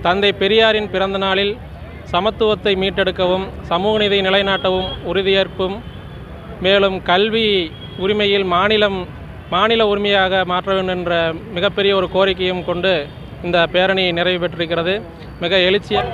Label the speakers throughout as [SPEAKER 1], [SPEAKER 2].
[SPEAKER 1] தந்தை பெரியாரின் பிறந்த நாளில் சமத்துவத்தை மீட்டெடுக்கவும் சமூக நீதி நிலைநாட்டவும் உறுதியேற்பும், மேலும் கல்வி உரிமையில் மாநில உரிமையாக மாற்ற வேண்டும் என்ற மிகப்பெரிய ஒரு கோரிக்கையும் கொண்டு இந்த பேரணி நிறைவு பெற்றிருக்கிறது. மிக எழுச்சியாக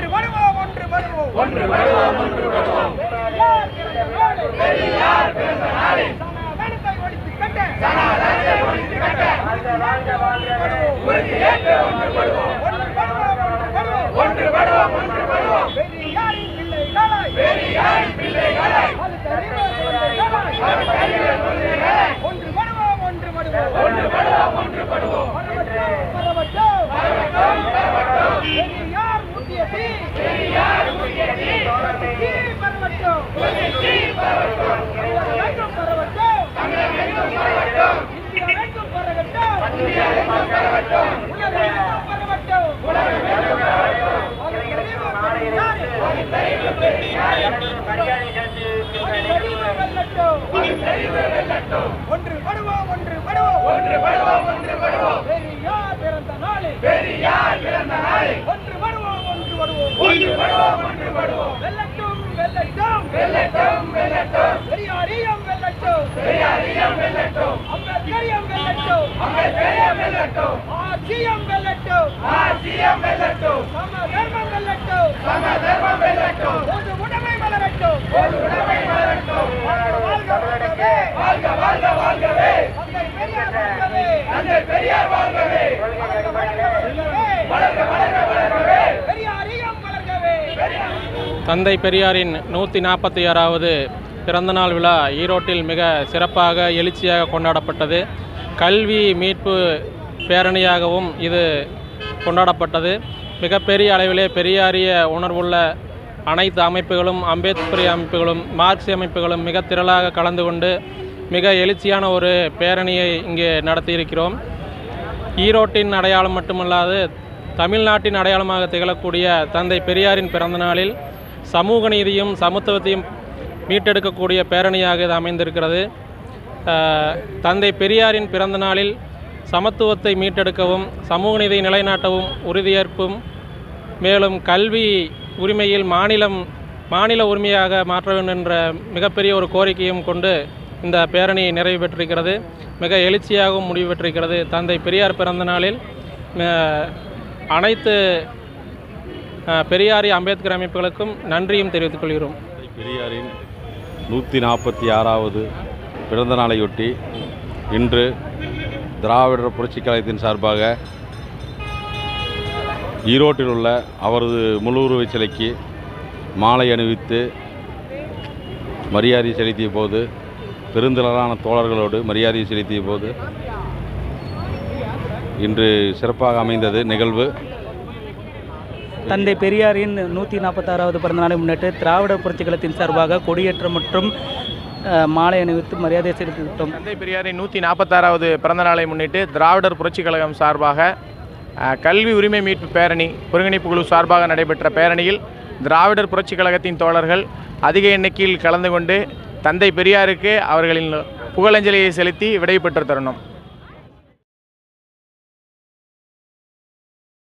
[SPEAKER 1] தந்தை பெரியாரின் 146வது பிறந்தநாள் விழா ஈரோட்டில் மிக சிறப்பாக எழுச்சியாக கொண்டாடப்பட்டது. கல்வி மீட்பு பேரணியாகவும் இது கொண்டாடப்பட்டது. மிகப்பெரிய அளவிலே பெரியாரிய உணர்வுள்ள அனைத்து அமைப்புகளும், அம்பேத்கரிய அமைப்புகளும், மார்க்சிய அமைப்புகளும் மிக திரளாக கலந்து கொண்டு மிக எழுச்சியான ஒரு பேரணியை இங்கே நடத்தியிருக்கிறோம். ஈரோட்டின் அடையாளம் மட்டுமல்லாது தமிழ்நாட்டின் அடையாளமாக திகழக்கூடிய தந்தை பெரியாரின் பிறந்த நாளில் சமூக நீதியும் சமத்துவத்தையும் மீட்டெடுக்கக்கூடிய பேரணியாக இது அமைந்திருக்கிறது. தந்தை பெரியாரின் பிறந்த நாளில் சமத்துவத்தை மீட்டெடுக்கவும் சமூக நீதியை நிலைநாட்டவும் உறுதியேற்பும், மேலும் கல்வி உரிமையில் மாநில உரிமையாக மாற்ற வேண்டும் என்ற மிகப்பெரிய ஒரு கோரிக்கையும் கொண்டு இந்த பேரணி நிறைவு பெற்றிருக்கிறது. மிக எழுச்சியாகவும் முடிவு பெற்றிருக்கிறது. தந்தை பெரியார் பிறந்த நாளில் அனைத்து பெரியாரி அம்பேத்கர் அமைப்புகளுக்கும் நன்றியும் தெரிவித்துக் கொள்கிறோம்.
[SPEAKER 2] பெரியாரின் 146வது பிறந்த நாளையொட்டி இன்று திராவிடர் புரட்சிக் கழகத்தின் சார்பாக ஈரோட்டில் உள்ள அவரது முழு உருவச் சிலைக்கு மாலை அணிவித்து மரியாதை செலுத்திய போது, பெருந்திரளான தோழர்களோடு மரியாதை செலுத்திய போது இன்று சிறப்பாக அமைந்தது நிகழ்வு.
[SPEAKER 3] தந்தை பெரியாரின் 146வது பிறந்தநாளை முன்னிட்டு திராவிடர் புரட்சிக் கழகத்தின் சார்பாக கொடியேற்றம் மற்றும் மாலை அணிவித்து மரியாதை செலுத்திவிட்டோம்.
[SPEAKER 4] தந்தை பெரியாரின் 146வது பிறந்தநாளை முன்னிட்டு திராவிடர் புரட்சிக் கழகம் சார்பாக கல்வி உரிமை மீட்பு பேரணி ஒருங்கிணைப்பு குழு சார்பாக நடைபெற்ற பேரணியில் திராவிடர் புரட்சிக் கழகத்தின் தோழர்கள் அதிக எண்ணிக்கையில் கலந்து கொண்டு தந்தை பெரியாருக்கு அவர்களின் புகழஞ்சலியை செலுத்தி விடைபெற்ற தருணம்.